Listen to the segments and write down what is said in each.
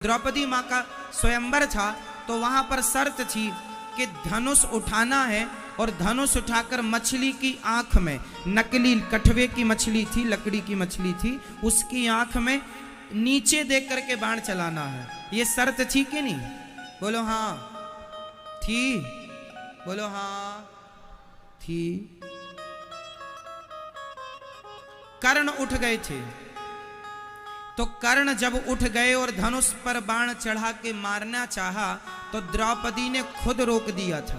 द्रौपदी माँ का स्वयंवर था तो वहां पर शर्त थी कि धनुष उठाना है और धनुष उठाकर मछली की आंख में, नकली कठवे की मछली थी, लकड़ी की मछली थी, उसकी आंख में नीचे देख करके बाण चलाना है। ये शर्त थी कि नहीं? बोलो हाँ थी, बोलो हाँ थी। कर्ण उठ गए थे, तो कर्ण जब उठ गए और धनुष पर बाण चढ़ा के मारना चाहा तो द्रौपदी ने खुद रोक दिया था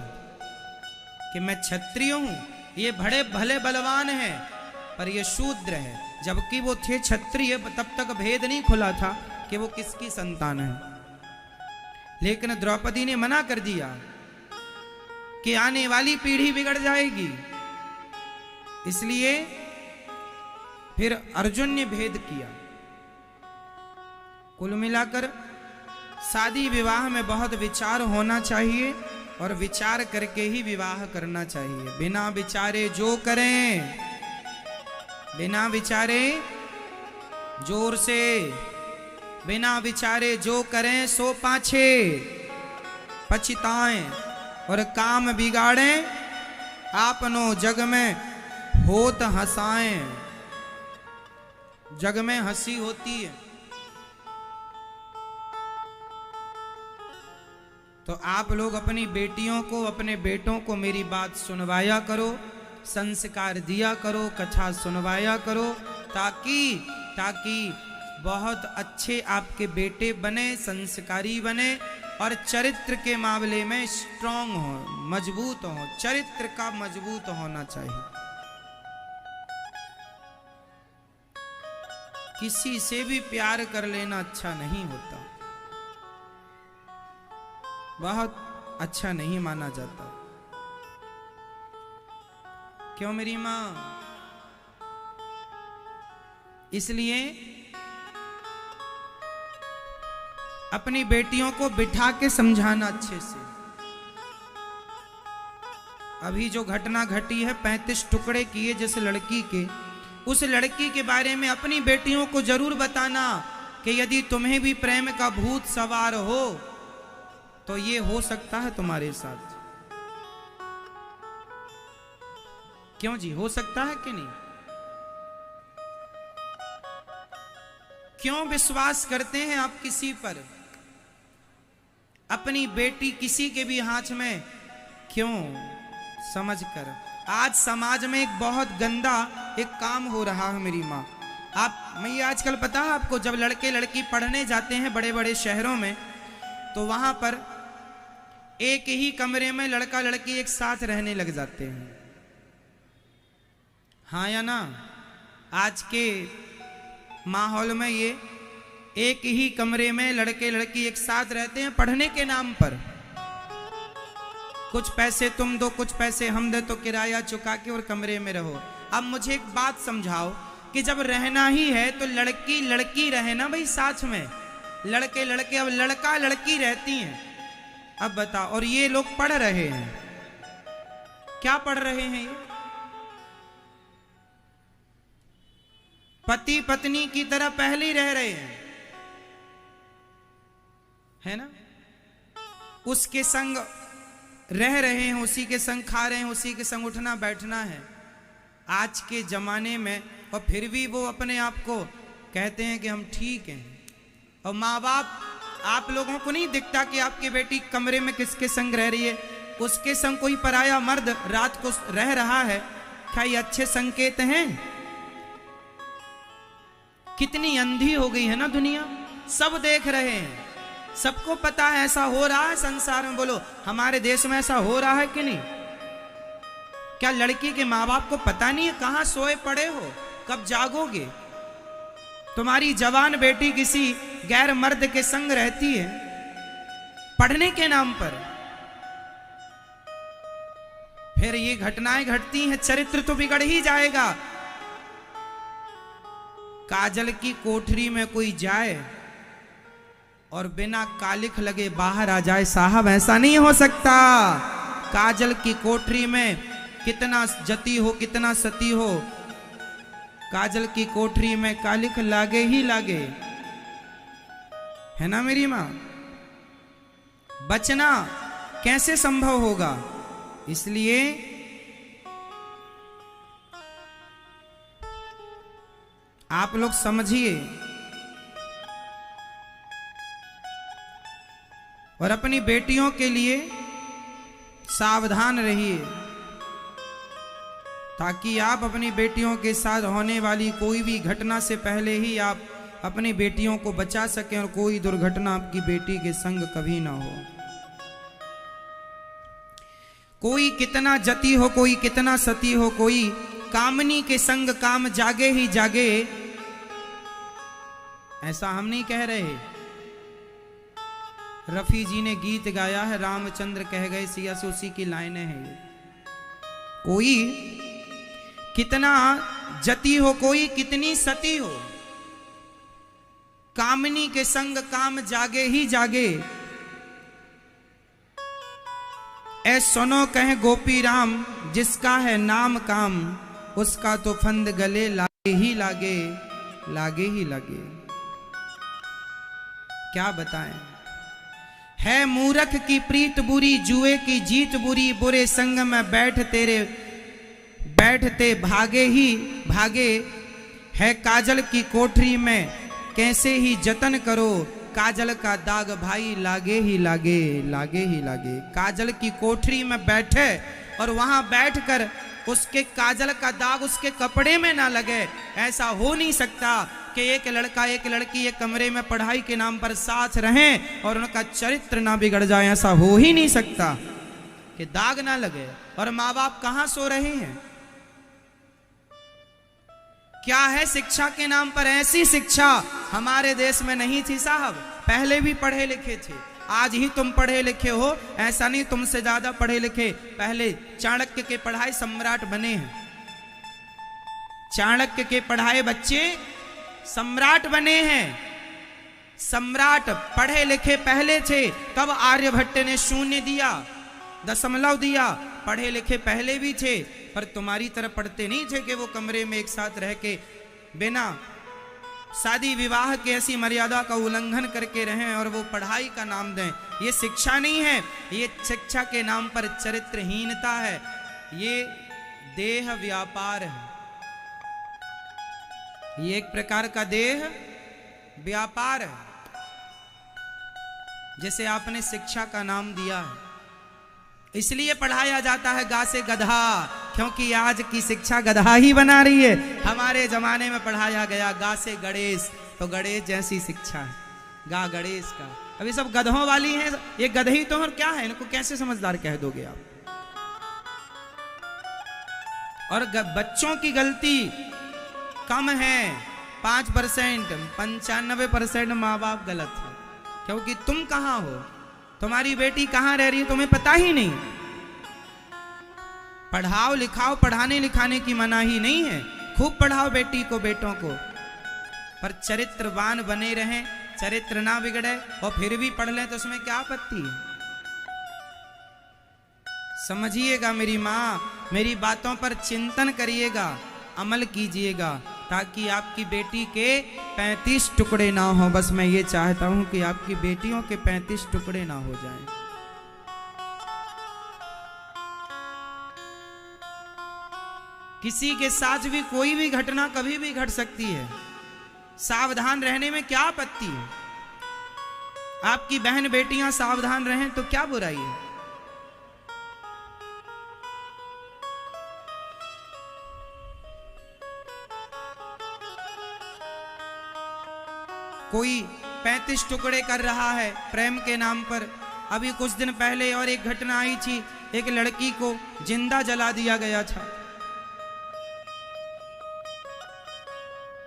कि मैं क्षत्रिय हूं, ये बड़े भले बलवान हैं पर ये शूद्र है। जबकि वो थे क्षत्रिय, तब तक भेद नहीं खुला था कि वो किसकी संतान है। लेकिन द्रौपदी ने मना कर दिया कि आने वाली पीढ़ी बिगड़ जाएगी, इसलिए फिर अर्जुन ने भेद किया। कुल मिलाकर शादी विवाह में बहुत विचार होना चाहिए और विचार करके ही विवाह करना चाहिए। बिना विचारे जो करें, बिना विचारे, जोर से, बिना विचारे जो करें सो पाछे पछताएं और काम बिगाड़ें, आपनो जग में होत हंसाएं। जग में हंसी होती है तो आप लोग अपनी बेटियों को, अपने बेटों को मेरी बात सुनवाया करो, संस्कार दिया करो, कथा सुनवाया करो, ताकि बहुत अच्छे आपके बेटे बने, संस्कारी बने और चरित्र के मामले में स्ट्रांग हो, मजबूत हो। चरित्र का मजबूत होना चाहिए। किसी से भी प्यार कर लेना अच्छा नहीं होता, बहुत अच्छा नहीं माना जाता। क्यों मेरी मां? इसलिए अपनी बेटियों को बिठा के समझाना अच्छे से। अभी जो घटना घटी है, 35 टुकड़े किए जिस लड़की के, उस लड़की के बारे में अपनी बेटियों को जरूर बताना कि यदि तुम्हें भी प्रेम का भूत सवार हो तो ये हो सकता है तुम्हारे साथ। क्यों जी, हो सकता है कि नहीं? क्यों विश्वास करते हैं आप किसी पर? अपनी बेटी किसी के भी हाथ में क्यों समझकर? आज समाज में एक बहुत गंदा एक काम हो रहा है मेरी माँ। मैं आजकल पता है आपको, जब लड़के लड़की पढ़ने जाते हैं बड़े बड़े शहरों में तो वहां पर एक ही कमरे में लड़का लड़की एक साथ रहने लग जाते हैं। हाँ या ना? आज के माहौल में ये एक ही कमरे में लड़के लड़की एक साथ रहते हैं पढ़ने के नाम पर। कुछ पैसे तुम दो, कुछ पैसे हम दे, तो किराया चुका के और कमरे में रहो। अब मुझे एक बात समझाओ कि जब रहना ही है तो लड़की लड़की रहे ना भाई साथ में, लड़के लड़के। अब लड़का लड़की रहती हैं, अब बताओ। और ये लोग पढ़ रहे हैं, क्या पढ़ रहे हैं? ये पति पत्नी की तरह पहले ही रह रहे हैं, है ना? उसके संग रह रहे हैं, उसी के संग खा रहे हैं, उसी के संग उठना बैठना है आज के जमाने में। और फिर भी वो अपने आप को कहते हैं कि हम ठीक हैं। और माँ बाप, आप लोगों को नहीं दिखता कि आपकी बेटी कमरे में किसके संग रह रही है? उसके संग कोई पराया मर्द रात को रह रहा है। क्या ये अच्छे संकेत हैं? कितनी अंधी हो गई है ना दुनिया, सब देख रहे हैं, सबको पता है ऐसा हो रहा है संसार में। बोलो हमारे देश में ऐसा हो रहा है कि नहीं? क्या लड़की के माँ बाप को पता नहीं है कहां सोए पड़े हो, कब जागोगे? तुम्हारी जवान बेटी किसी गैर मर्द के संग रहती है पढ़ने के नाम पर, फिर ये घटनाएं घटती हैं, चरित्र तो बिगड़ ही जाएगा। काजल की कोठरी में कोई जाए और बिना कालिख लगे बाहर आ जाए, साहब ऐसा नहीं हो सकता। काजल की कोठरी में कितना जती हो, कितना सती हो, काजल की कोठरी में कालिख लागे ही लागे। है ना मेरी माँ? बचना कैसे संभव होगा? इसलिए आप लोग समझिए और अपनी बेटियों के लिए सावधान रहिए, ताकि आप अपनी बेटियों के साथ होने वाली कोई भी घटना से पहले ही आप अपनी बेटियों को बचा सकें और कोई दुर्घटना आपकी बेटी के संग कभी ना हो। कोई कितना जती हो, कोई कितना सती हो, कोई कामनी के संग काम जागे ही जागे, ऐसा हम नहीं कह रहे। रफी जी ने गीत गाया है, रामचंद्र कह गए सिया से, उसी की लाइनें हैं ये। कोई कितना जती हो, कोई कितनी सती हो, कामनी के संग काम जागे ही जागे। ऐ सुनो कहे गोपी राम, जिसका है नाम काम, उसका तो फंद गले लागे ही लागे, लागे ही लागे। क्या बताएं? है मूर्ख की प्रीत बुरी, जुए की जीत बुरी, बुरे संग में बैठते भागे ही भागे। है काजल की कोठरी में कैसे ही जतन करो, काजल का दाग भाई लागे ही लागे, लागे ही लागे। काजल की कोठरी में बैठे और वहां बैठकर उसके काजल का दाग उसके कपड़े में ना लगे, ऐसा हो नहीं सकता कि एक लड़का एक लड़की एक कमरे में पढ़ाई के नाम पर साथ रहें और उनका चरित्र ना बिगड़ जाए। ऐसा हो ही नहीं सकता कि दाग ना लगे। और माँ बाप कहां सो रहे हैं? क्या है शिक्षा के नाम पर? ऐसी शिक्षा हमारे देश में नहीं थी साहब। पहले भी पढ़े लिखे थे, आज ही तुम पढ़े लिखे हो ऐसा नहीं, तुमसे ज्यादा पढ़े लिखे पहले चाणक्य के पढ़ाए सम्राट बने हैं। चाणक्य के पढ़ाए बच्चे सम्राट बने हैं। सम्राट पढ़े लिखे पहले थे, तब आर्यभट्ट ने शून्य दिया, दशमलव दिया। पढ़े लिखे पहले भी थे, पर तुम्हारी तरह पढ़ते नहीं थे कि वो कमरे में एक साथ रह के बिना शादी विवाह के ऐसी मर्यादा का उल्लंघन करके रहें और वो पढ़ाई का नाम दें। ये शिक्षा नहीं है, ये शिक्षा के नाम पर चरित्रहीनता है, ये देह व्यापार है। ये एक प्रकार का देह व्यापार है, जैसे आपने शिक्षा का नाम दिया है। इसलिए पढ़ाया जाता है गा से गधा, क्योंकि आज की शिक्षा गधा ही बना रही है। हमारे जमाने में पढ़ाया गया गा से गणेश, तो गणेश जैसी शिक्षा है, गा गणेश का। अभी सब गधों वाली हैं, ये गधे ही तो और क्या है, इनको कैसे समझदार कह दोगे आप? और बच्चों की गलती कम है, 5%, 95% माँ बाप गलत है। क्योंकि तुम कहां हो, तुम्हारी बेटी कहां रह रही है, तुम्हें पता ही नहीं। पढ़ाओ लिखाओ, पढ़ाने लिखाने की मनाही नहीं है, खूब पढ़ाओ बेटी को बेटों को, पर चरित्रवान बने रहें, चरित्र ना बिगड़े। और फिर भी पढ़ लें तो उसमें क्या आपत्ति है? समझिएगा मेरी माँ, मेरी बातों पर चिंतन करिएगा, अमल कीजिएगा, ताकि आपकी बेटी के 35 टुकड़े ना हो। बस मैं ये चाहता हूं कि आपकी बेटियों के 35 टुकड़े ना हो जाएं। किसी के साथ भी कोई भी घटना कभी भी घट सकती है, सावधान रहने में क्या आपत्ति है? आपकी बहन बेटियां सावधान रहें तो क्या बुराई है? कोई 35 टुकड़े कर रहा है प्रेम के नाम पर। अभी कुछ दिन पहले और एक घटना आई थी, एक लड़की को जिंदा जला दिया गया था,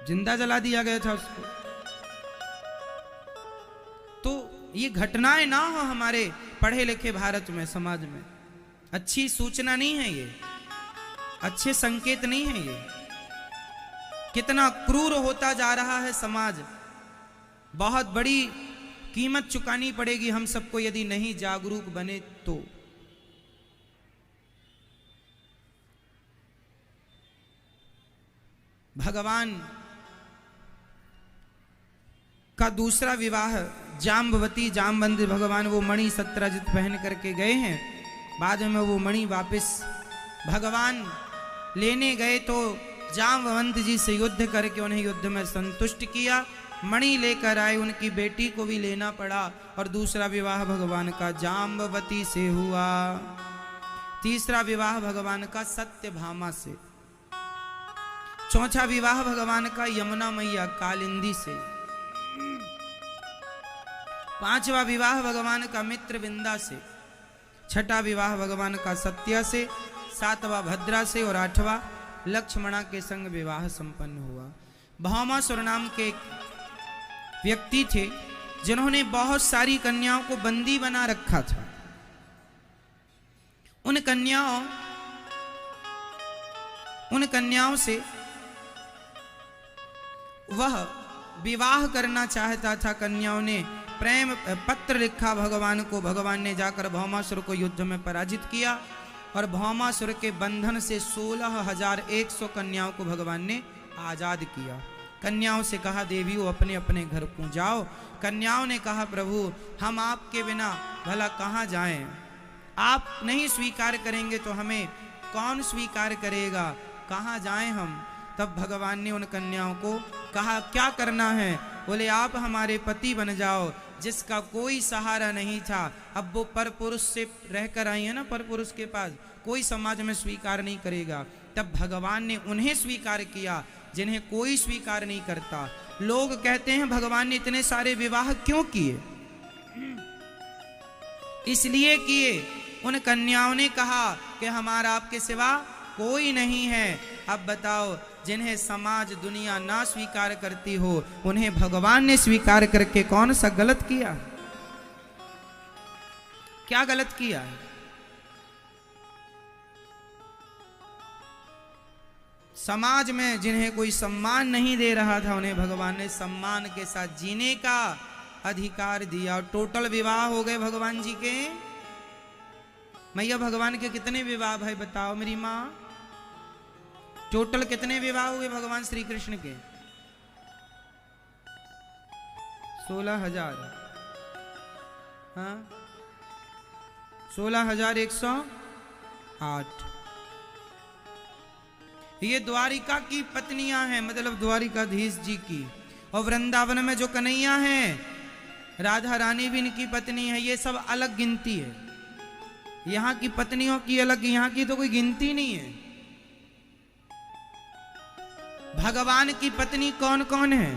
जिंदा जला दिया गया था उसको। तो ये घटनाएं ना हो हमारे पढ़े लिखे भारत में, समाज में। अच्छी सूचना नहीं है ये, अच्छे संकेत नहीं है ये। कितना क्रूर होता जा रहा है समाज, बहुत बड़ी कीमत चुकानी पड़ेगी हम सबको यदि नहीं जागरूक बने तो। भगवान का दूसरा विवाह जाम्बवती जामवंत भगवान वो मणि सत्रजित पहन करके गए हैं। बाद में वो मणि वापस भगवान लेने गए तो जाम्बवंत जी से युद्ध करके उन्हें युद्ध में संतुष्ट किया, मणि लेकर आए, उनकी बेटी को भी लेना पड़ा और दूसरा विवाह भगवान का जाम्बवती से हुआ। तीसरा विवाह भगवान का सत्यभामा से। चौथा विवाह भगवान का यमुना मैया कालिंदी से। पांचवा विवाह भगवान का मित्रविंदा से। छठा विवाह भगवान का सत्या से। सातवां भद्रा से और आठवां लक्ष्मणा के संग विवाह संपन्न हुआ। भौमासुर नाम के एक व्यक्ति थे जिन्होंने बहुत सारी कन्याओं को बंदी बना रखा था। उन कन्याओं से वह विवाह करना चाहता था। कन्याओं ने प्रेम पत्र लिखा भगवान को। भगवान ने जाकर भौमासुर को युद्ध में पराजित किया और भौमासुर के बंधन से 16,100 कन्याओं को भगवान ने आजाद किया। कन्याओं से कहा देवियों अपने अपने घर को जाओ। कन्याओं ने कहा प्रभु हम आपके बिना भला कहाँ जाएं, आप नहीं स्वीकार करेंगे तो हमें कौन स्वीकार करेगा, कहाँ जाएं हम। तब भगवान ने उन कन्याओं को कहा क्या करना है। बोले आप हमारे पति बन जाओ। जिसका कोई सहारा नहीं था, अब वो पर पुरुष से रहकर आई है ना, पर पुरुष के पास कोई समाज में स्वीकार नहीं kरेगा। तब भगवान ने उन्हें स्वीकार किया जिन्हें कोई स्वीकार नहीं करता। लोग कहते हैं भगवान ने इतने सारे विवाह क्यों किए, इसलिए किए उन कन्याओं ने कहा कि हमारा आपके सिवा कोई नहीं है। अब बताओ जिन्हें समाज दुनिया ना स्वीकार करती हो उन्हें भगवान ने स्वीकार करके कौन सा गलत किया, क्या गलत किया है। समाज में जिन्हें कोई सम्मान नहीं दे रहा था उन्हें भगवान ने सम्मान के साथ जीने का अधिकार दिया। और टोटल विवाह हो गए भगवान जी के। मैया भगवान के कितने विवाह भाई बताओ मेरी माँ, टोटल कितने विवाह हुए भगवान श्री कृष्ण के? 16,000। हाँ 16,108। ये द्वारिका की पत्नियां हैं, मतलब द्वारिकाधीश जी की। और वृंदावन में जो कन्हैया हैं राधा रानी भी इनकी पत्नी है। ये सब अलग गिनती है, यहाँ की पत्नियों की अलग, यहाँ की तो कोई गिनती नहीं है। भगवान की पत्नी कौन कौन है?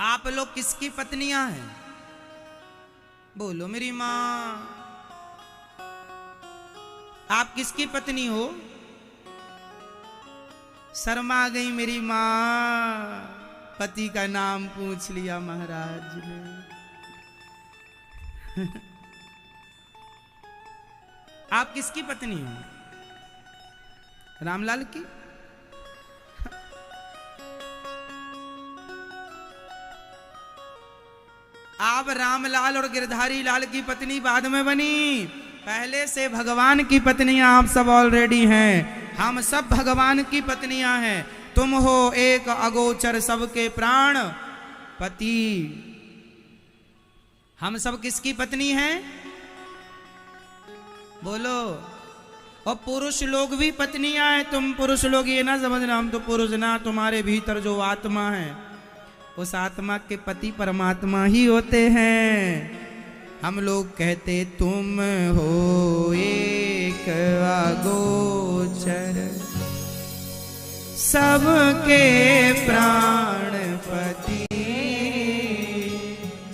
आप लोग किसकी पत्नियां हैं? बोलो मेरी मां, आप किसकी पत्नी हो? शर्मा गई मेरी मां, पति का नाम पूछ लिया महाराज ने। आप किसकी पत्नी हो? रामलाल की? आप रामलाल और गिरधारी लाल की पत्नी बाद में बनी, पहले से भगवान की पत्नियां आप सब ऑलरेडी हैं। हम सब भगवान की पत्नियां हैं। तुम हो एक अगोचर सबके प्राण पति। हम सब किसकी पत्नी हैं? बोलो। और पुरुष लोग भी पत्नियां हैं। तुम पुरुष लोग ये ना समझना हम तो पुरुष ना, तुम्हारे भीतर जो आत्मा है उस आत्मा के पति परमात्मा ही होते हैं। हम लोग कहते तुम हो एक अगोचर सबके प्राणपति,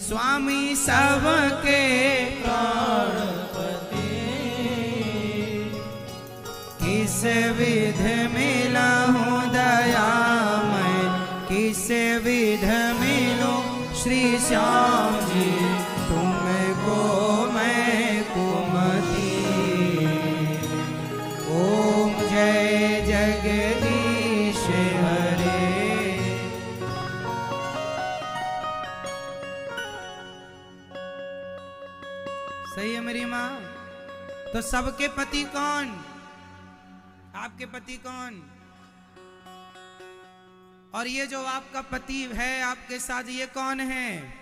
स्वामी सबके प्राणपति। किस विध मिला हूँ दयामय, किस विध मिलो श्री श्याम जी, तुमको मैं कुमति। ओम जय जगदीश हरे। सही है मेरी माँ। तो सबके पति कौन? आपके पति कौन? और ये जो आपका पति है आपके साथ, ये कौन है?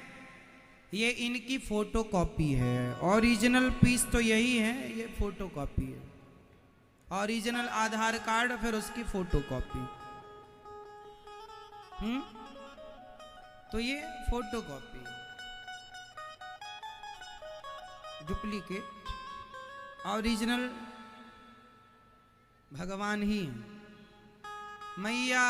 ये इनकी फोटो कॉपी है, ओरिजिनल पीस तो यही है, ये फोटो कॉपी है। ओरिजिनल आधार कार्ड फिर उसकी फोटो कॉपी। तो ये फोटो कॉपी, डुप्लीकेट, ओरिजिनल भगवान ही है। मैया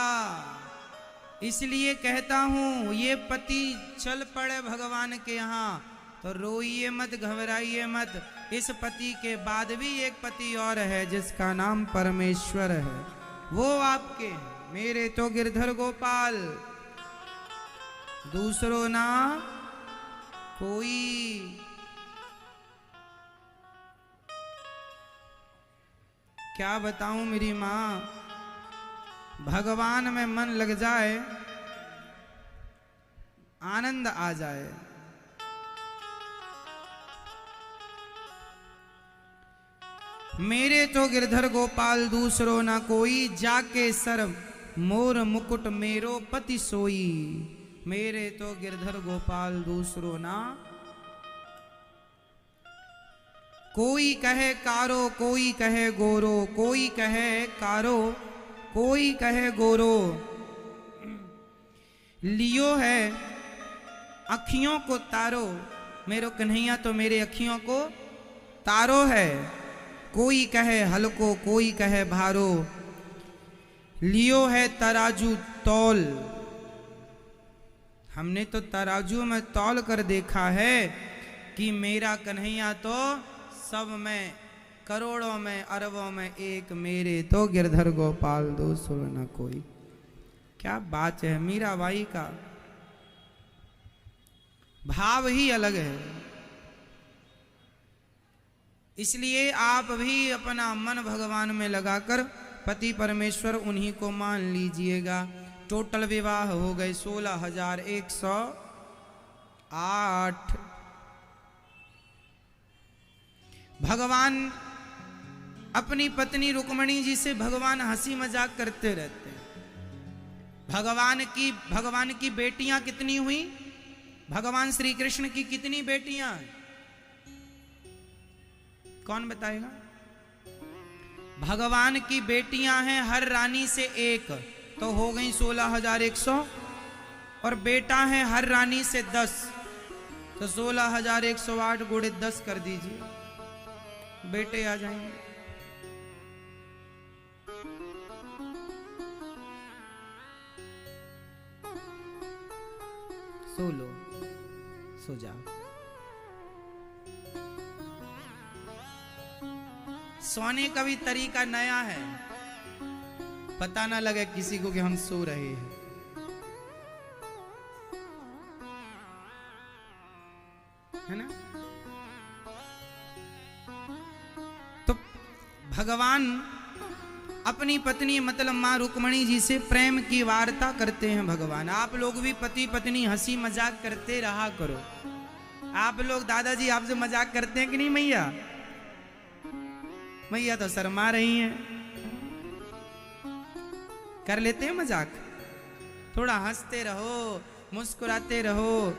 इसलिए कहता हूं, ये पति चल पड़े भगवान के यहाँ तो रोइए मत, घबराइए मत। इस पति के बाद भी एक पति और है जिसका नाम परमेश्वर है, वो आपके हैं। मेरे तो गिरधर गोपाल, दूसरों ना कोई। क्या बताऊं मेरी मां, भगवान में मन लग जाए, आनंद आ जाए। मेरे तो गिरधर गोपाल दूसरो ना कोई, जाके सर मोर मुकुट मेरो पति सोई। मेरे तो गिरधर गोपाल दूसरो ना कोई। कहे कारो कोई कहे गोरो, कोई कहे कारो कोई कहे गोरो। लियो है अखियों को तारो, मेरो कन्हैया तो मेरे अखियों को तारो है। कोई कहे हल्को कोई कहे भारो, लियो है तराजू तौल। हमने तो तराजू में तौल कर देखा है कि मेरा कन्हैया तो सब में, करोड़ों में, अरबों में एक, मेरे तो गिरधर गोपाल दूसरो न कोई। क्या बात है, मीराबाई का भाव ही अलग है। इसलिए आप भी अपना मन भगवान में लगाकर पति परमेश्वर उन्हीं को मान लीजिएगा। टोटल विवाह हो गए 16,108। भगवान अपनी पत्नी रुक्मणी जी से भगवान हंसी मजाक करते रहते हैं। भगवान की बेटियां कितनी हुई? भगवान श्री कृष्ण की कितनी बेटियां? कौन बताएगा? भगवान की बेटियां हैं हर रानी से एक, तो हो गई 16,100, और बेटा है हर रानी से 10, तो 16,108 गुणे 10 कर दीजिए, बेटे आ जाएंगे। सो लो, सो जाओ। सोने का भी तरीका नया है, पता ना लगे किसी को कि हम सो रहे हैं। है ना? तो भगवान अपनी पत्नी मतलब मां रुक्मणी जी से प्रेम की वार्ता करते हैं। भगवान, आप लोग भी पति पत्नी हंसी मजाक करते रहा करो। आप लोग दादाजी आपसे मजाक करते हैं कि नहीं मैया? मैया तो शर्मा रही हैं। कर लेते हैं मजाक? थोड़ा हंसते रहो, मुस्कुराते रहो।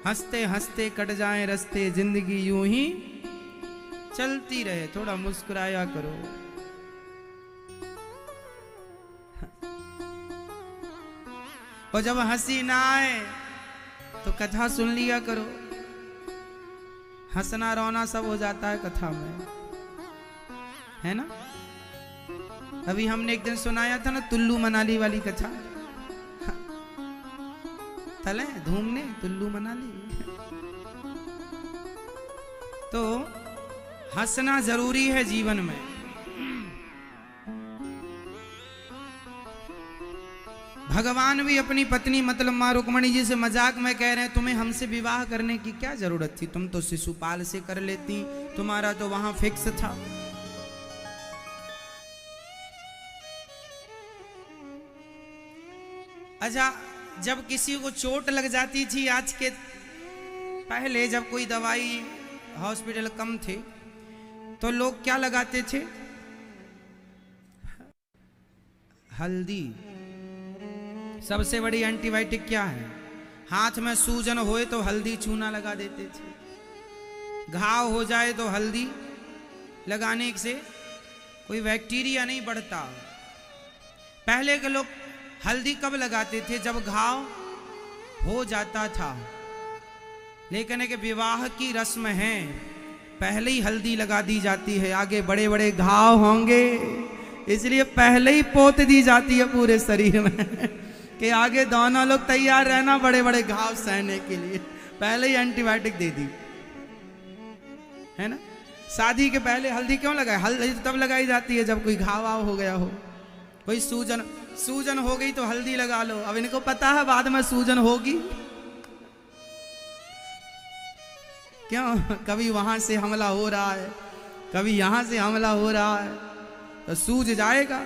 हंसते हंसते कट जाए रस्ते, जिंदगी यूं ही चलती रहे। थोड़ा मुस्कुराया करो। और जब हंसी ना आए तो कथा सुन लिया करो। हंसना रोना सब हो जाता है कथा में, है ना? अभी हमने एक दिन सुनाया था ना तुल्लू मनाली वाली कथा। चले घूमने तुल्लू मनाली। तो हंसना जरूरी है जीवन में। भगवान भी अपनी पत्नी मतलब मां रुक्मणी जी से मजाक में कह रहे हैं, तुम्हें हमसे विवाह करने की क्या जरूरत थी? तुम तो शिशुपाल से कर लेती, तुम्हारा तो वहां फिक्स था। अच्छा, जब किसी को चोट लग जाती थी, आज के पहले जब कोई दवाई हॉस्पिटल कम थे, तो लोग क्या लगाते थे? हल्दी। सबसे बड़ी एंटीबायोटिक क्या है? हाथ में सूजन होए तो हल्दी चूना लगा देते थे, घाव हो जाए तो हल्दी लगाने से कोई बैक्टीरिया नहीं बढ़ता। पहले के लोग हल्दी कब लगाते थे? जब घाव हो जाता था। लेकिन एक विवाह की रस्म है, पहले ही हल्दी लगा दी जाती है, आगे बड़े बड़े घाव होंगे इसलिए पहले ही पोत दी जाती है पूरे शरीर में कि आगे दोनों लोग तैयार रहना बड़े बड़े घाव सहने के लिए, पहले ही एंटीबायोटिक दे दी है ना। शादी के पहले हल्दी क्यों लगाए? हल्दी तब लगाई जाती है जब कोई घाव वाव हो गया हो, कोई सूजन हो गई तो हल्दी लगा लो। अब इनको पता है बाद में सूजन होगी, क्यों? कभी वहां से हमला हो रहा है, कभी यहां से हमला हो रहा है, तो सूज जाएगा,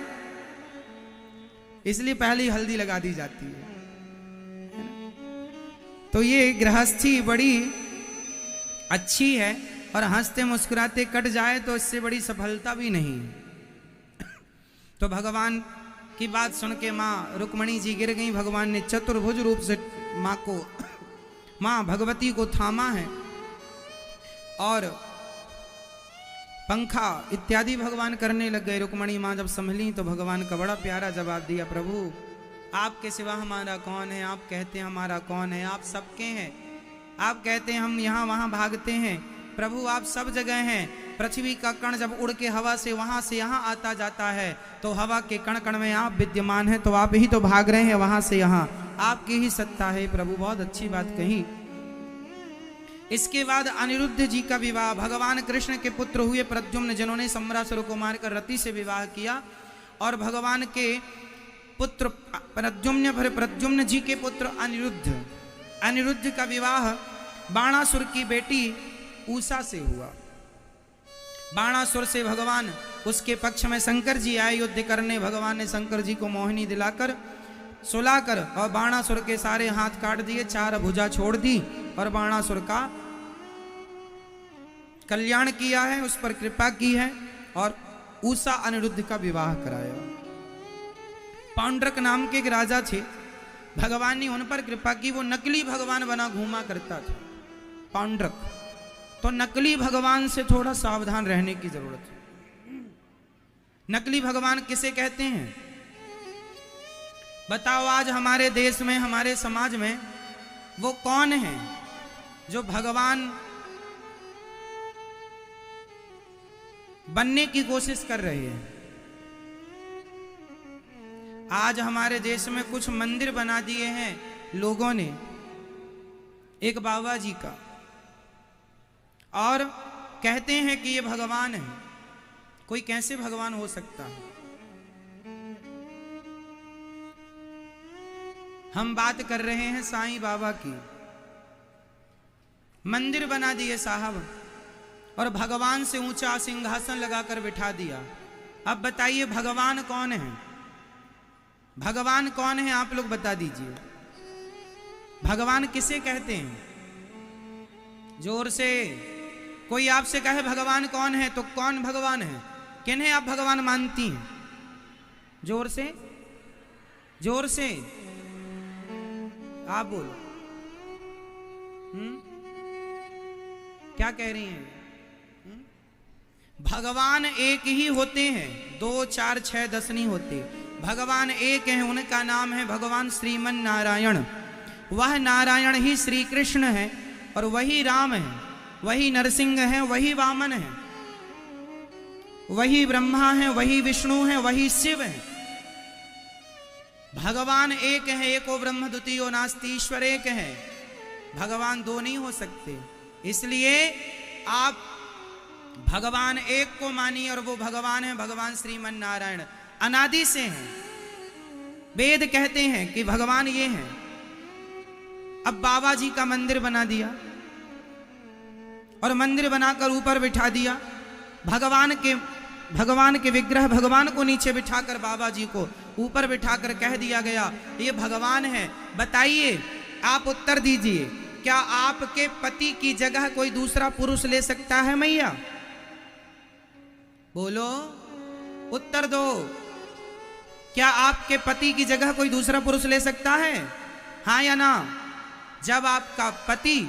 इसलिए पहले ही हल्दी लगा दी जाती है। तो ये गृहस्थी बड़ी अच्छी है, और हंसते मुस्कुराते कट जाए तो इससे बड़ी सफलता भी नहीं। तो भगवान की बात सुन के माँ रुक्मणी जी गिर गई। भगवान ने चतुर्भुज रूप से माँ भगवती को थामा है, और पंखा इत्यादि भगवान करने लग गए। रुक्मणी माँ जब संभली तो भगवान का बड़ा प्यारा जवाब दिया, प्रभु आपके सिवा हमारा कौन है? आप कहते हैं हमारा कौन है? आप सबके हैं। आप कहते हैं हम यहाँ वहाँ भागते हैं, प्रभु आप सब जगह हैं। पृथ्वी का कण जब उड़ के हवा से वहाँ से यहाँ आता जाता है तो हवा के कण कण में आप विद्यमान हैं, तो आप ही तो भाग रहे हैं वहाँ से यहाँ, आपकी ही सत्ता है प्रभु। बहुत अच्छी बात कही। इसके बाद अनिरुद्ध जी का विवाह भगवान कृष्ण के पुत्र हुए प्रद्युम्न, जिन्होंने सम्रासुर को मारकर रति से विवाह किया, और भगवान के पुत्र प्रद्युम्न जी के पुत्र अनिरुद्ध का विवाह बाणासुर की बेटी उषा से हुआ। बाणासुर से भगवान उसके पक्ष में शंकर जी आए युद्ध करने। भगवान ने शंकर जी को मोहिनी दिलाकर सुलाकर और बाणासुर के सारे हाथ काट दिए, 4 भुजा छोड़ दी, और बाणासुर का कल्याण किया है, उस पर कृपा की है, और उषा अनिरुद्ध का विवाह कराया। पांडुरक नाम के एक राजा थे, भगवान ने उन पर कृपा की। वो नकली भगवान बना घूमा करता था पांडुरक, तो नकली भगवान से थोड़ा सावधान रहने की जरूरत है। नकली भगवान किसे कहते हैं बताओ? आज हमारे देश में, हमारे समाज में वो कौन है जो भगवान बनने की कोशिश कर रहे हैं? आज हमारे देश में कुछ मंदिर बना दिए हैं लोगों ने, एक बाबा जी का, और कहते हैं कि ये भगवान है। कोई कैसे भगवान हो सकता है? हम बात कर रहे हैं साईं बाबा की। मंदिर बना दिए साहब, और भगवान से ऊंचा सिंहासन लगाकर बिठा दिया। अब बताइए भगवान कौन है? भगवान कौन है आप लोग बता दीजिए। भगवान किसे कहते हैं? जोर से कोई आपसे कहे भगवान कौन है, तो कौन भगवान है? किन्हें आप भगवान मानती हैं? जोर से, जोर से आप बोलो। क्या कह रही हैं? भगवान एक ही होते हैं, 2 4 6 10 नहीं होते। भगवान एक है, उनका नाम है भगवान श्रीमन नारायण। वह नारायण ही श्री कृष्ण है, और वही राम है, वही नरसिंह है, वही वामन है, वही ब्रह्मा है, वही विष्णु है, वही शिव है। भगवान एक है, एको ब्रह्म द्वितीयो नास्ति, ईश्वर एक है। भगवान 2 नहीं हो सकते। इसलिए आप भगवान एक को मानिए, और वो भगवान है भगवान श्रीमन नारायण, अनादि से हैं। वेद कहते हैं कि भगवान ये हैं। अब बाबा जी का मंदिर बना दिया, और मंदिर बनाकर ऊपर बिठा दिया। भगवान के विग्रह, भगवान को नीचे बिठाकर बाबा जी को ऊपर बिठाकर कह दिया गया ये भगवान है। बताइए, आप उत्तर दीजिए, क्या आपके पति की जगह कोई दूसरा पुरुष ले सकता है मैया? बोलो, उत्तर दो। क्या आपके पति की जगह कोई दूसरा पुरुष ले सकता है? हाँ या ना? जब आपका पति,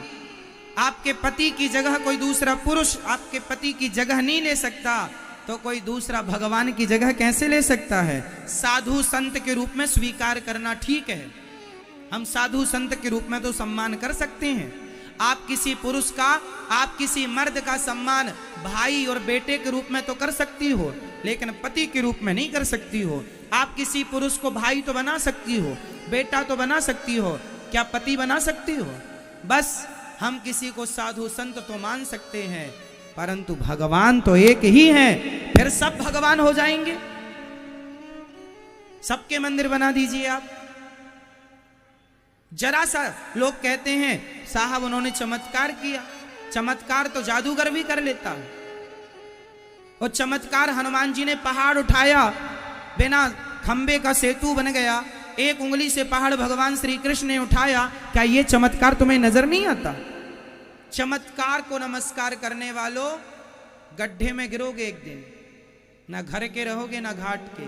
आपके पति की जगह कोई दूसरा पुरुष आपके पति की जगह नहीं ले सकता, तो कोई दूसरा भगवान की जगह कैसे ले सकता है? साधु संत के रूप में स्वीकार करना ठीक है। हम साधु संत के रूप में तो सम्मान कर सकते हैं। आप किसी पुरुष का, आप किसी मर्द का सम्मान भाई और बेटे के रूप में तो कर सकती हो, लेकिन पति के रूप में नहीं कर सकती हो। आप किसी पुरुष को भाई तो बना सकती हो, बेटा तो बना सकती हो, क्या पति बना सकती हो? बस हम किसी को साधु संत तो मान सकते हैं, परंतु भगवान तो एक ही है। फिर सब भगवान हो जाएंगे। सबके मंदिर बना दीजिए आप। जरा सा लोग कहते हैं साहब उन्होंने चमत्कार किया। चमत्कार तो जादूगर भी कर लेता है। और चमत्कार हनुमान जी ने पहाड़ उठाया, बिना खंबे का सेतु बन गया। एक उंगली से पहाड़ भगवान श्री कृष्ण ने उठाया। क्या ये चमत्कार तुम्हें नजर नहीं आता? चमत्कार को नमस्कार करने वालों, गड्ढे में गिरोगे एक दिन। ना घर के रहोगे ना घाट के।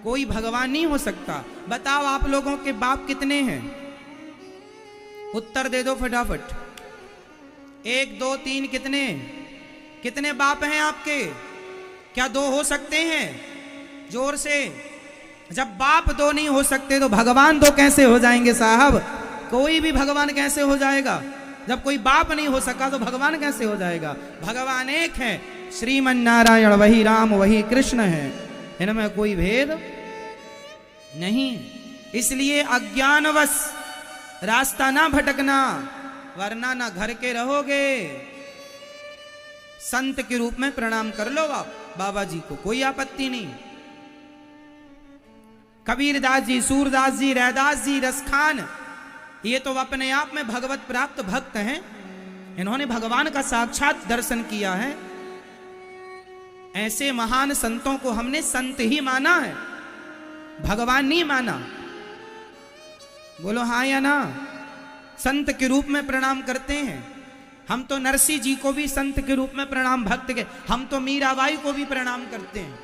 कोई भगवान नहीं हो सकता। बताओ आप लोगों के बाप कितने हैं? उत्तर दे दो फटाफट। 1 2 3 कितने? कितने बाप हैं आपके? क्या 2 हो सकते हैं? जोर से। जब बाप 2 नहीं हो सकते तो भगवान 2 कैसे हो जाएंगे साहब? कोई भी भगवान कैसे हो जाएगा? जब कोई बाप नहीं हो सका तो भगवान कैसे हो जाएगा? भगवान एक है। श्रीमन नारायण वही राम वही कृष्ण है, इनमें कोई भेद नहीं। इसलिए अज्ञानवश रास्ता ना भटकना, वरना ना घर के रहोगे। संत के रूप में प्रणाम कर लो आप बाबा जी को, कोई आपत्ति नहीं। कबीरदास जी, सूरदास जी, रैदास जी, रसखान, ये तो अपने आप में भगवत प्राप्त भक्त हैं। इन्होंने भगवान का साक्षात दर्शन किया है। ऐसे महान संतों को हमने संत ही माना है, भगवान नहीं माना। बोलो हाँ या ना? संत के रूप में प्रणाम करते हैं हम। तो नरसिंह जी को भी संत के रूप में प्रणाम, भक्त के। हम तो मीराबाई को भी प्रणाम करते हैं।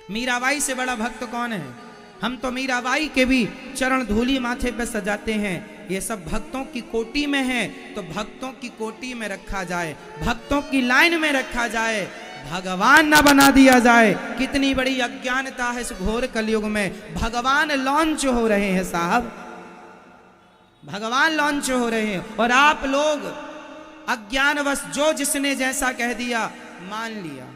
मीराबाई से बड़ा भक्त कौन है? हम तो मीराबाई के भी चरण धूली माथे पे सजाते हैं। ये सब भक्तों की कोटि में है, तो भक्तों की कोटि में रखा जाए, भक्तों की लाइन में रखा जाए, भगवान ना बना दिया जाए। कितनी बड़ी अज्ञानता है इस घोर कलयुग में। भगवान लॉन्च हो रहे हैं साहब, भगवान लॉन्च हो रहे हैं, और आप लोग अज्ञानवश जो जिसने जैसा कह दिया मान लिया।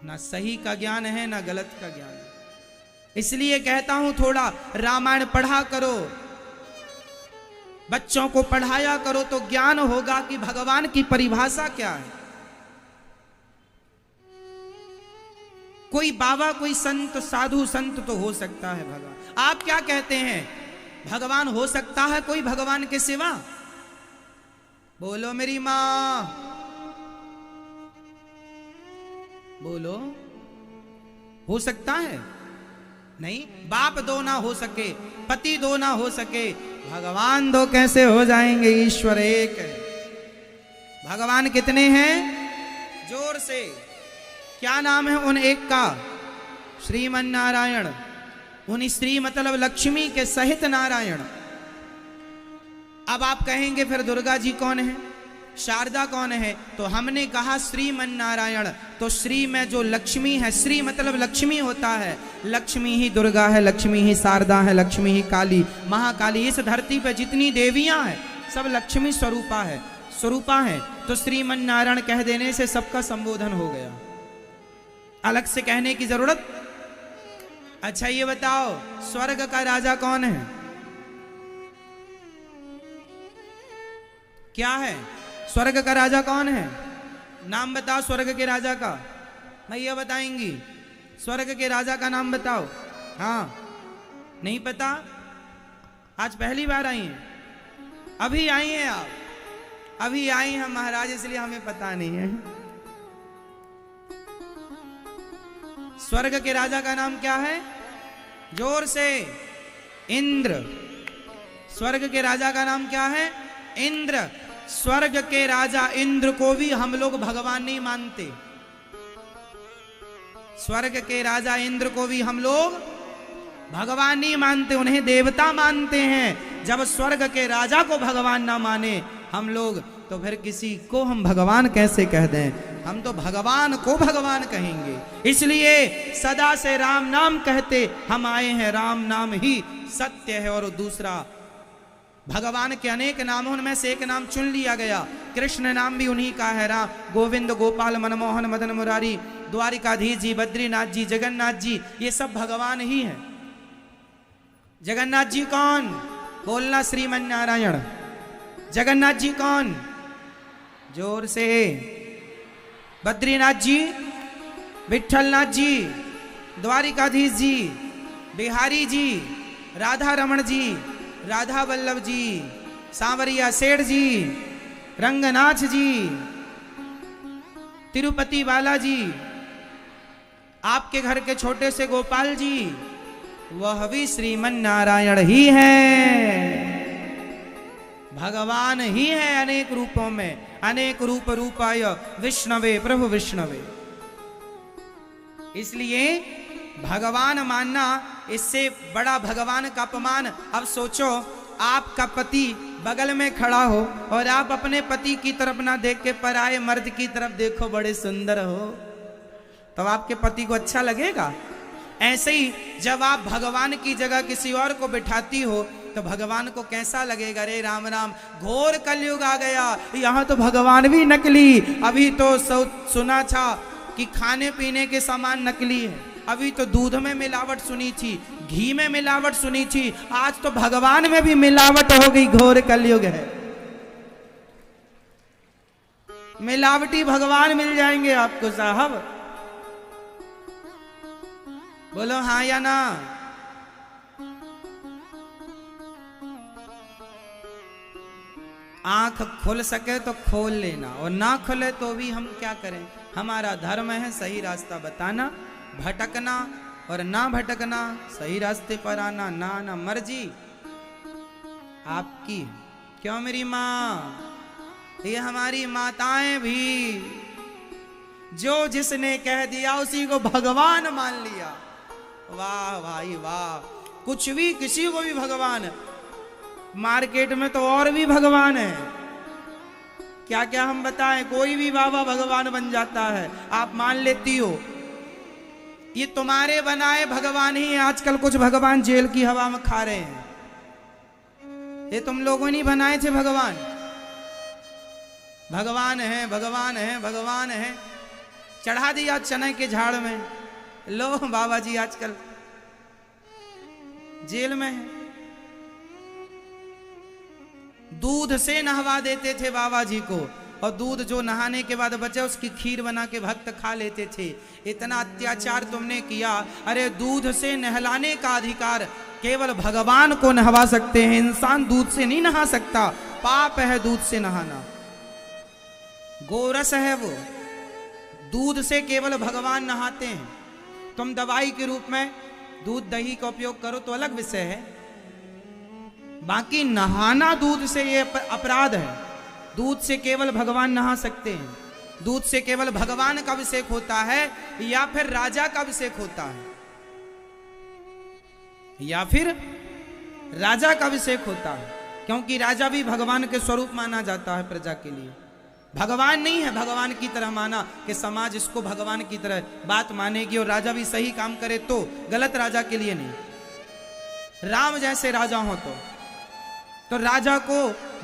ना सही का ज्ञान है ना गलत का ज्ञान है। इसलिए कहता हूं थोड़ा रामायण पढ़ा करो, बच्चों को पढ़ाया करो, तो ज्ञान होगा कि भगवान की परिभाषा क्या है। कोई बाबा, कोई संत, साधु संत तो हो सकता है भगवान। आप क्या कहते हैं? भगवान हो सकता है कोई भगवान के सिवा? बोलो मेरी मां, बोलो। हो सकता है? नहीं। बाप 2 ना हो सके, पति 2 ना हो सके, भगवान 2 कैसे हो जाएंगे? ईश्वर एक है। भगवान कितने हैं? जोर से क्या नाम है उन एक का? श्रीमन नारायण। उन श्री मतलब लक्ष्मी के सहित नारायण। अब आप कहेंगे फिर दुर्गा जी कौन है, शारदा कौन है? तो हमने कहा श्रीमन नारायण। तो श्री में जो लक्ष्मी है, श्री मतलब लक्ष्मी होता है। लक्ष्मी ही दुर्गा है, लक्ष्मी ही शारदा है, लक्ष्मी ही काली, महाकाली। इस धरती पे जितनी देवियां हैं सब लक्ष्मी स्वरूपा है, स्वरूपा है। तो श्रीमन नारायण कह देने से सबका संबोधन हो गया, अलग से कहने की जरूरत। अच्छा ये बताओ, स्वर्ग का राजा कौन है? क्या है? स्वर्ग का राजा कौन है? नाम बताओ स्वर्ग के राजा का। भैया बताएंगी? स्वर्ग के राजा का नाम बताओ। हाँ, नहीं पता? आज पहली बार आई हैं? अभी आई हैं आप? अभी आई हैं महाराज, इसलिए हमें पता नहीं है। स्वर्ग के राजा का नाम क्या है? जोर से। इंद्र। स्वर्ग के राजा का नाम क्या है? इंद्र। स्वर्ग के राजा इंद्र को भी हम लोग भगवान नहीं मानते। स्वर्ग के राजा इंद्र को भी हम लोग भगवान नहीं मानते, उन्हें देवता मानते हैं। जब स्वर्ग के राजा को भगवान ना माने हम लोग, तो फिर किसी को हम भगवान कैसे कह दें? हम तो भगवान को भगवान कहेंगे। इसलिए सदा से राम नाम कहते हम आए हैं, राम नाम ही सत्य है। और दूसरा, भगवान के अनेक नामों में से एक नाम चुन लिया गया, कृष्ण नाम भी उन्हीं का है। राम, गोविंद, गोपाल, मनमोहन, मदन मुरारी, द्वारिकाधीश जी, बद्रीनाथ जी, जगन्नाथ जी, ये सब भगवान ही हैं। जगन्नाथ जी कौन? बोलना श्रीमन नारायण। जगन्नाथ जी कौन? जोर से। बद्रीनाथ जी, विठलनाथ जी, द्वारिकाधीश जी, बिहारी जी, राधा रमण जी, राधा वल्लभ जी, सांवरिया सेठ जी, रंगनाथ जी, तिरुपति बालाजी, आपके घर के छोटे से गोपाल जी, वह भी श्रीमन नारायण ही है, भगवान ही है अनेक रूपों में। अनेक रूप रूपाय विष्णवे प्रभु विष्णवे। इसलिए भगवान मानना, इससे बड़ा भगवान का अपमान। अब सोचो, आपका पति बगल में खड़ा हो और आप अपने पति की तरफ ना देख के पराये मर्द की तरफ देखो, बड़े सुंदर हो, तो आपके पति को अच्छा लगेगा? ऐसे ही जब आप भगवान की जगह किसी और को बिठाती हो तो भगवान को कैसा लगेगा? रे राम राम, घोर कलयुग आ गया, यहाँ तो भगवान भी नकली। अभी तो सुना था कि खाने पीने के सामान नकली है, अभी तो दूध में मिलावट सुनी थी, घी में मिलावट सुनी थी, आज तो भगवान में भी मिलावट हो गई। घोर कलयुग है, मिलावटी भगवान मिल जाएंगे आपको साहब। बोलो हाँ या ना? आंख खुल सके तो खोल लेना, और ना खुले तो भी हम क्या करें? हमारा धर्म है सही रास्ता बताना, भटकना और ना भटकना, सही रास्ते पर आना। ना ना मर्जी आपकी। क्यों मेरी माँ? ये हमारी माताएं भी, जो जिसने कह दिया उसी को भगवान मान लिया। वाह भाई वाह, कुछ भी किसी को भी भगवान। मार्केट में तो और भी भगवान है, क्या क्या हम बताएं, कोई भी बाबा भगवान बन जाता है, आप मान लेती हो। ये तुम्हारे बनाए भगवान ही है। आजकल कुछ भगवान जेल की हवा में खा रहे हैं, ये तुम लोगों ने बनाए थे भगवान। भगवान है, भगवान है, भगवान है, चढ़ा दिया चने के झाड़ में। लो बाबा जी आजकल जेल में है। दूध से नहवा देते थे बाबा जी को, और दूध जो नहाने के बाद बचा उसकी खीर बना के भक्त खा लेते थे। इतना अत्याचार तुमने किया। अरे दूध से नहलाने का अधिकार केवल भगवान को नहवा सकते हैं, इंसान दूध से नहीं नहा सकता। पाप है दूध से नहाना, गोरस है वो। दूध से केवल भगवान नहाते हैं। तुम दवाई के रूप में दूध दही का उपयोग करो तो अलग विषय है, बाकी नहाना दूध से ये अपराध है। दूध से केवल भगवान नहा सकते हैं। दूध से केवल भगवान का अभिषेक होता है, या फिर राजा का अभिषेक होता है, या फिर राजा का अभिषेक होता है, क्योंकि राजा भी भगवान के स्वरूप माना जाता है प्रजा के लिए। भगवान नहीं है भगवान की तरह माना कि समाज इसको भगवान की तरह बात मानेगी, और राजा भी सही काम करे तो, गलत राजा के लिए नहीं। राम जैसे राजा हो तो राजा को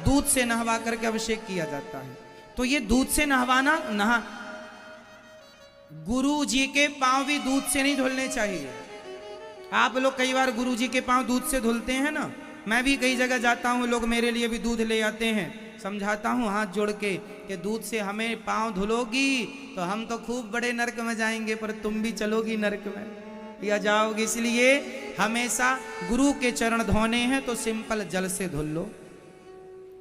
दूध से नहवा करके अभिषेक किया जाता है। तो ये दूध से नहवाना गुरु जी के पांव भी दूध से नहीं धुलने चाहिए। आप लोग कई बार गुरु जी के पांव दूध से धुलते हैं ना, मैं भी कई जगह जाता हूँ, लोग मेरे लिए भी दूध ले आते हैं। समझाता हूँ हाथ जोड़ के कि दूध से हमें पांव धुलोगी तो हम तो खूब बड़े नरक में जाएंगे, पर तुम भी चलोगी नरक में या जाओगे। इसलिए हमेशा गुरु के चरण धोने हैं तो सिंपल जल से धुल लो,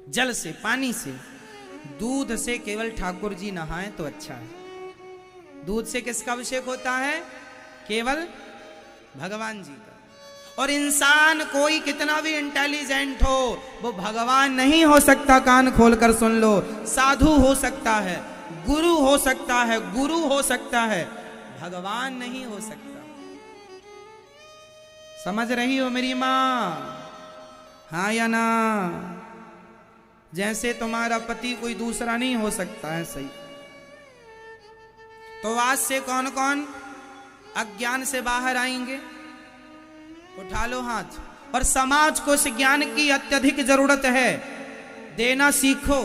जल से, पानी से। दूध से केवल ठाकुर जी नहाएं तो अच्छा है। दूध से किसका अभिषेक होता है? केवल भगवान जी का। और इंसान कोई कितना भी इंटेलिजेंट हो, वो भगवान नहीं हो सकता। कान खोलकर सुन लो, साधु हो सकता है, गुरु हो सकता है, गुरु हो सकता है, भगवान नहीं हो सकता। समझ रही हो मेरी माँ? हाँ या ना? जैसे तुम्हारा पति कोई दूसरा नहीं हो सकता है, सही। तो आज से कौन कौन अज्ञान से बाहर आएंगे? उठा लो हाथ। और समाज को इस ज्ञान की अत्यधिक जरूरत है, देना सीखो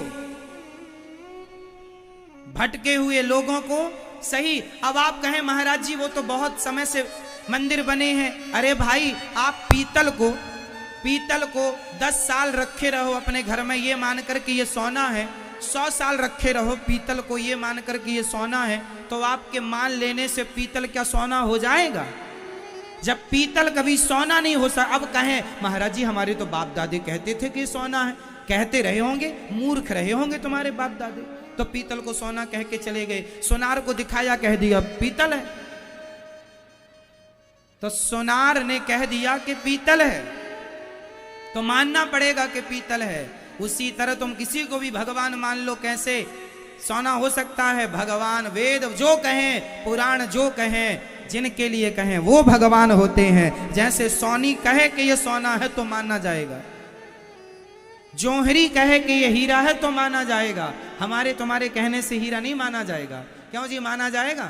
भटके हुए लोगों को। सही। अब आप कहें महाराज जी वो तो बहुत समय से मंदिर बने हैं। अरे भाई, आप पीतल को 10 साल रखे रहो अपने घर में ये मानकर कि ये सोना है, 100 साल रखे रहो पीतल को ये मानकर कि ये सोना है, तो आपके मान लेने से पीतल क्या सोना हो जाएगा? जब पीतल कभी सोना नहीं हो सकता। अब कहें महाराज जी हमारे तो बाप दादे कहते थे कि सोना है। कहते रहे होंगे, मूर्ख रहे होंगे तुम्हारे बाप दादे, तो पीतल को सोना कह के चले गए। सोनार को दिखाया, कह दिया पीतल है। तो सोनार ने कह दिया कि पीतल है, तो मानना पड़ेगा कि पीतल है। उसी तरह तुम किसी को भी भगवान मान लो, कैसे सोना हो सकता है? भगवान वेद जो कहें, पुराण जो कहें, जिनके लिए कहें वो भगवान होते हैं। जैसे सोनी कहे कि ये सोना है तो माना जाएगा, जोहरी कहे कि ये हीरा है तो माना जाएगा। हमारे तुम्हारे कहने से हीरा नहीं माना जाएगा। क्यों जी माना जाएगा?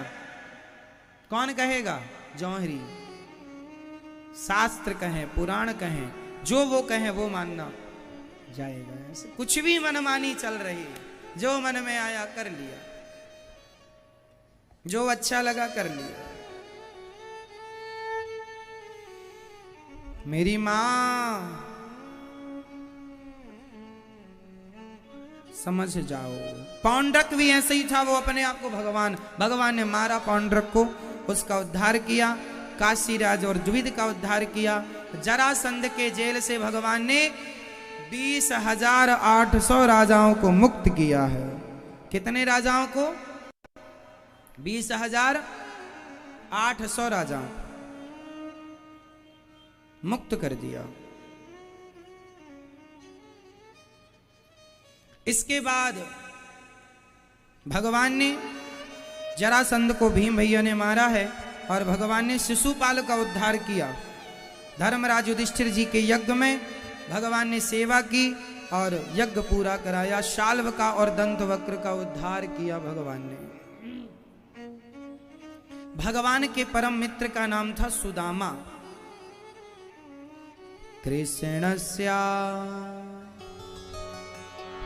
कौन कहेगा? जोहरी। शास्त्र कहें, पुराण कहें, जो वो कहें वो मानना जाएगा। ऐसे कुछ भी मनमानी चल रही, जो मन में आया कर लिया, जो अच्छा लगा कर लिया। मेरी मां समझ जाओ। पौंड्रक भी ऐसे ही था, वो अपने आप को भगवान ने मारा पौंड्रक को, उसका उद्धार किया। काशीराज और द्विविद का उद्धार किया। जरासंध के जेल से भगवान ने 20,800 राजाओं को मुक्त किया है। कितने राजाओं को? 20,800 राजाओं मुक्त कर दिया। इसके बाद भगवान ने जरासंध को भीम भैया ने मारा है, और भगवान ने शिशुपाल का उद्धार किया। धर्मराज युधिष्ठिर जी के यज्ञ में भगवान ने सेवा की और यज्ञ पूरा कराया। शाल्व का और दंतवक्र का उद्धार किया भगवान ने। भगवान के परम मित्र का नाम था सुदामा।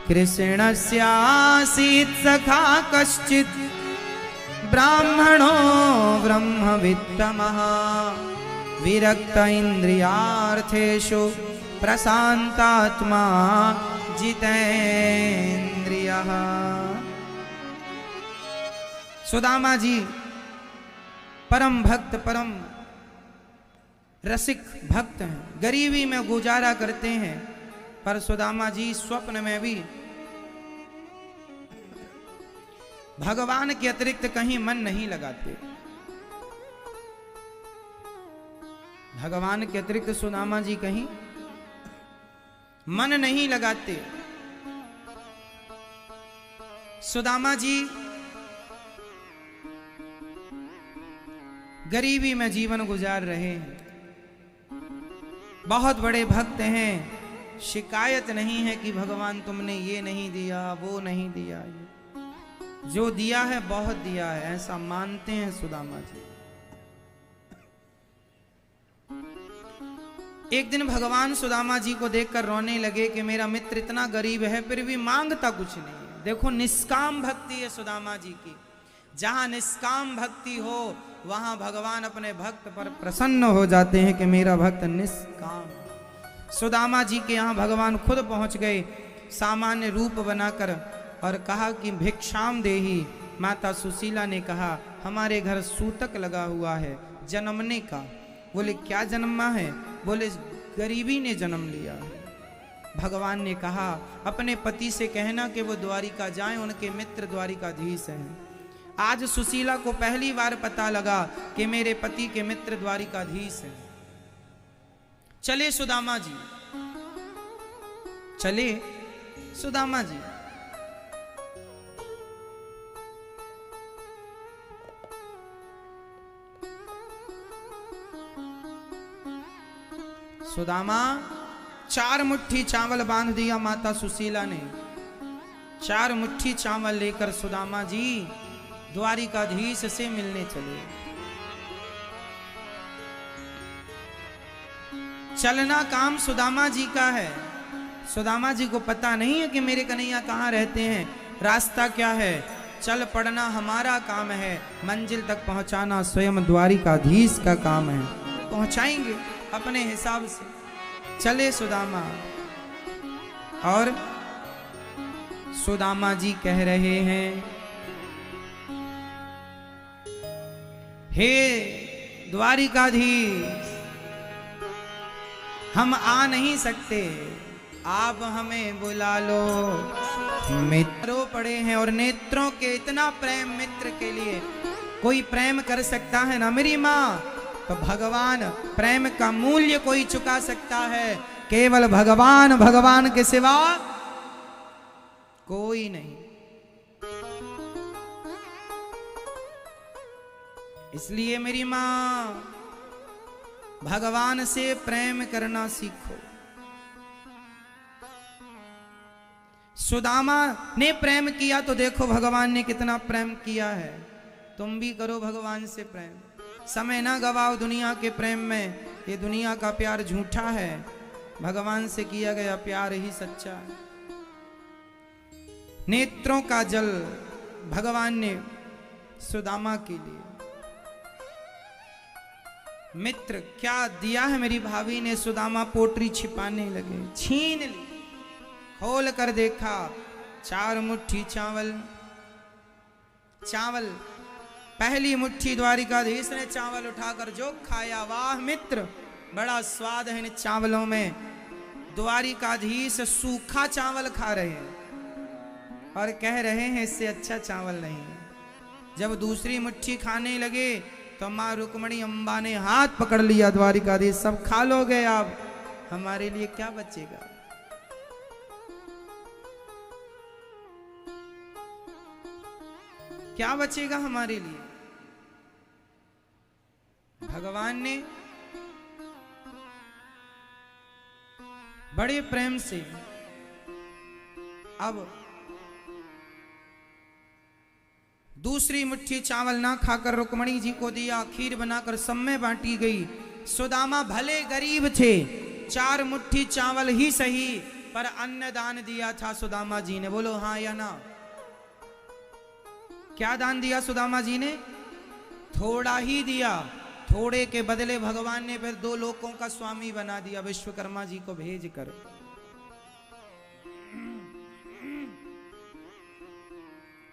कृष्णस्यासीत् सखा कश्चित् ब्राह्मणो ब्रह्मवित्तमः विरक्त इंद्रियार्थेषु प्रशांतात्मा जितेन्द्रियः। सुदामा जी परम भक्त, परम रसिक भक्त हैं। गरीबी में गुजारा करते हैं, पर सुदामा जी स्वप्न में भी भगवान के अतिरिक्त कहीं मन नहीं लगाते। भगवान के अतिरिक्त सुदामा जी कहीं मन नहीं लगाते। सुदामा जी गरीबी में जीवन गुजार रहे हैं, बहुत बड़े भक्त हैं। शिकायत नहीं है कि भगवान तुमने ये नहीं दिया, वो नहीं दिया। जो दिया है बहुत दिया है, ऐसा मानते हैं सुदामा जी। एक दिन भगवान सुदामा जी को देखकर रोने लगे कि मेरा मित्र इतना गरीब है फिर भी मांगता कुछ नहीं है। देखो निष्काम भक्ति है सुदामा जी की। जहां निष्काम भक्ति हो वहां भगवान अपने भक्त पर प्रसन्न हो जाते हैं कि मेरा भक्त निष्काम। सुदामा जी के यहाँ भगवान खुद पहुंच गए सामान्य रूप बनाकर और कहा कि भिक्षाम देही। माता सुशीला ने कहा हमारे घर सूतक लगा हुआ है जन्मने का। बोले क्या जन्मा है? बोले गरीबी ने जन्म लिया। भगवान ने कहा अपने पति से कहना कि वो द्वारिका जाएं, उनके मित्र द्वारिकाधीश हैं। आज सुशीला को पहली बार पता लगा कि मेरे पति के मित्र द्वारिकाधीश हैं। चले सुदामा जी, चले सुदामा जी। सुदामा 4 मुट्ठी चावल बांध दिया माता सुशीला ने। 4 मुट्ठी चावल लेकर सुदामा जी द्वारिकाधीश से मिलने चले। चलना काम सुदामा जी का है। सुदामा जी को पता नहीं है कि मेरे कन्हैया कहाँ रहते हैं, रास्ता क्या है। चल पड़ना हमारा काम है, मंजिल तक पहुंचाना स्वयं द्वारिकाधीश का काम है। पहुंचाएंगे अपने हिसाब से। चले सुदामा, और सुदामा जी कह रहे हैं, हे द्वारिकाधीश, हम आ नहीं सकते, आप हमें बुला लो। मित्रों पड़े हैं और नेत्रों के इतना प्रेम मित्र के लिए कोई प्रेम कर सकता है ना मेरी माँ। तो भगवान प्रेम का मूल्य कोई चुका सकता है, केवल भगवान, भगवान के सिवा कोई नहीं। इसलिए मेरी माँ, भगवान से प्रेम करना सीखो। सुदामा ने प्रेम किया तो देखो भगवान ने कितना प्रेम किया है। तुम भी करो भगवान से प्रेम। समय ना गवाओ दुनिया के प्रेम में, ये दुनिया का प्यार झूठा है, भगवान से किया गया प्यार ही सच्चा है। नेत्रों का जल भगवान ने सुदामा के लिए। मित्र क्या दिया है मेरी भाभी ने। सुदामा पोटरी छिपाने लगे, छीन ली, खोल कर देखा 4 मुट्ठी चावल। चावल पहली मुट्ठी द्वारिकाधीश ने चावल उठाकर जो खाया, वाह मित्र बड़ा स्वाद है इन चावलों में। द्वारिकाधीश सूखा चावल खा रहे हैं और कह रहे हैं इससे अच्छा चावल नहीं। जब दूसरी मुट्ठी खाने लगे तो माँ रुक्मणी अम्बा ने हाथ पकड़ लिया, द्वारिकाधीश सब खा लोगे आप, हमारे लिए क्या बचेगा। क्या बचेगा हमारे लिए। भगवान ने बड़े प्रेम से अब दूसरी मुट्ठी चावल ना खाकर रुक्मणी जी को दिया, खीर बनाकर सब में बांटी गई। सुदामा भले गरीब थे, 4 मुट्ठी चावल ही सही, पर अन्न दान दिया था सुदामा जी ने। बोलो हाँ या ना। क्या दान दिया सुदामा जी ने? थोड़ा ही दिया। थोड़े के बदले भगवान ने फिर 2 लोकों का स्वामी बना दिया विश्वकर्मा जी को भेज कर।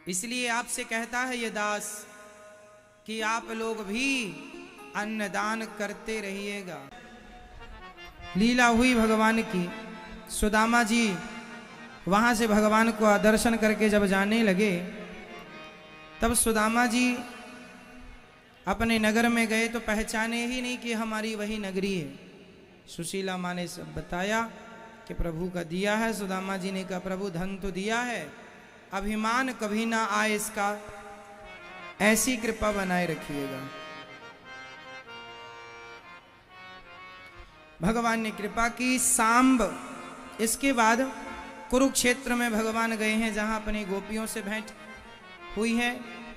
इसलिए आपसे कहता है ये दास कि आप लोग भी अन्नदान करते रहिएगा। लीला हुई भगवान की। सुदामा जी वहां से भगवान को दर्शन करके जब जाने लगे, तब सुदामा जी अपने नगर में गए तो पहचाने ही नहीं कि हमारी वही नगरी है। सुशीला माँ ने सब बताया कि प्रभु का दिया है। सुदामा जी ने कहा प्रभु धन तो दिया है, अभिमान कभी ना आए इसका, ऐसी कृपा बनाए रखिएगा। भगवान ने कृपा की। सांब इसके बाद कुरुक्षेत्र में भगवान गए हैं, जहां अपनी गोपियों से भेंट हुई है।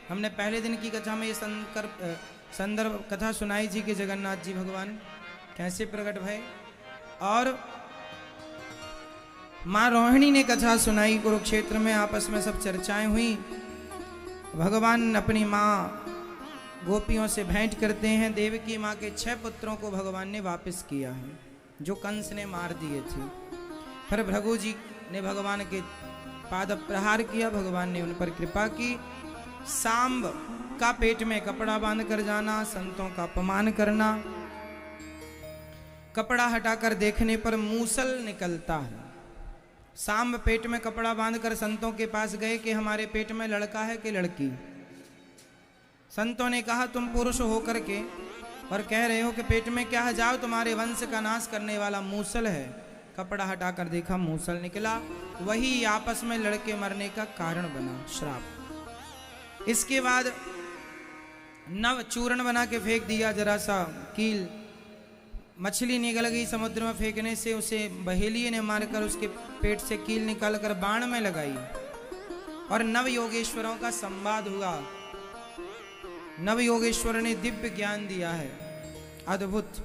हमने पहले दिन की कथा में ये संदर्भ कथा सुनाई थी कि जगन्नाथ जी भगवान कैसे प्रकट भये, और माँ रोहिणी ने कथा सुनाई। कुरुक्षेत्र में आपस में सब चर्चाएं हुई। भगवान अपनी माँ गोपियों से भेंट करते हैं। देवकी माँ के 6 पुत्रों को भगवान ने वापस किया है, जो कंस ने मार दिए थे। फिर भृगु जी ने भगवान के पाद प्रहार किया, भगवान ने उन पर कृपा की। सांब का पेट में कपड़ा बांध कर जाना, संतों का अपमान करना। कपड़ा हटाकर देखने पर मूसल निकलता है। सांब पेट में कपड़ा बांधकर संतों के पास गए कि हमारे पेट में लड़का है कि लड़की। संतों ने कहा तुम पुरुष होकर के और कह रहे हो कि पेट में क्या है, जाओ तुम्हारे वंश का नाश करने वाला मूसल है। कपड़ा हटाकर देखा मूसल निकला, वही आपस में लड़के मरने का कारण बना, श्राप। इसके बाद नव चूर्ण बना के फेंक दिया, जरा सा कील मछली निकल गई समुद्र में फेंकने से, उसे बहेलिये ने मारकर उसके पेट से कील निकालकर बाण में लगाई और नव योगेश्वरों का संवाद हुआ। नव योगेश्वर ने दिव्य ज्ञान दिया है, अद्भुत।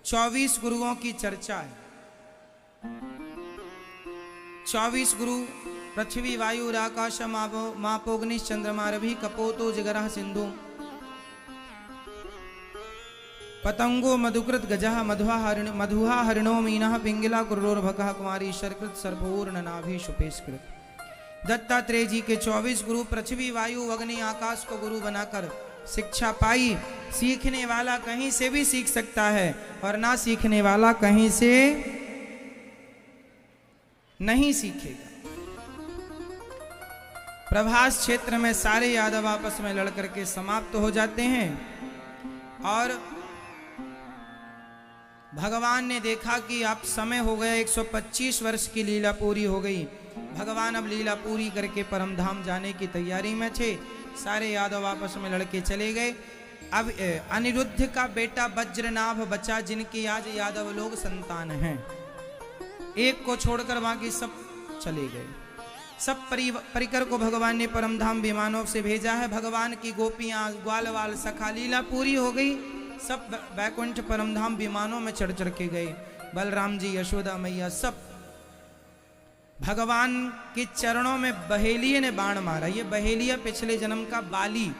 24 गुरुओं की चर्चा है। 24 गुरु पृथ्वी वायु आकाश मापोग्नि चंद्रमा रवि कपोतो जगरः सिंधु पतंगो मधुकृत गजः मधुहा हरिणो मीनः पिंगला कुर्रोर्भकः कुमारी शर्कृत सर्पूर्ण नाभि शुपेशकृत। दत्तात्रेय जी के 24 गुरु पृथ्वी वायु अग्नि आकाश को गुरु बनाकर शिक्षा पाई। सीखने वाला कहीं से भी सीख सकता है और ना सीखने वाला कहीं से नहीं सीखेगा। प्रभास क्षेत्र में सारे यादव आपस में लड़कर के समाप्त हो जाते हैं और भगवान ने देखा कि अब समय हो गया, 125 वर्ष की लीला पूरी हो गई। भगवान अब लीला पूरी करके परमधाम जाने की तैयारी में थे। सारे यादव आपस में लड़के चले गए। अब अनिरुद्ध का बेटा वज्रनाभ बचा, जिनकी आज यादव लोग संतान हैं। एक को छोड़कर बाकी सब चले गए। सब परिकर को भगवान ने परमधाम विमानों से भेजा है। भगवान की गोपियां ग्वाल वाल सखा लीला पूरी हो गई। सब बैकुंठ परमधाम विमानों में चढ़ चढ़ के गए। बलराम जी, यशोदा मैया, सब भगवान के चरणों में बहेलिये ने बाण मारा। ये बहेलिया पिछले जन्म का बाली,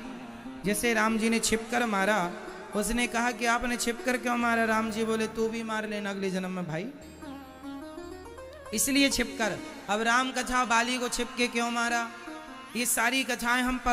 जैसे राम जी ने छिपकर मारा। उसने कहा कि आपने छिपकर क्यों मारा? राम जी बोले तू भी मार लेना अगले जन्म में भाई, इसलिए छिपकर। अब राम कथा बाली को छिपके क्यों मारा? ये सारी कथाएं हम पर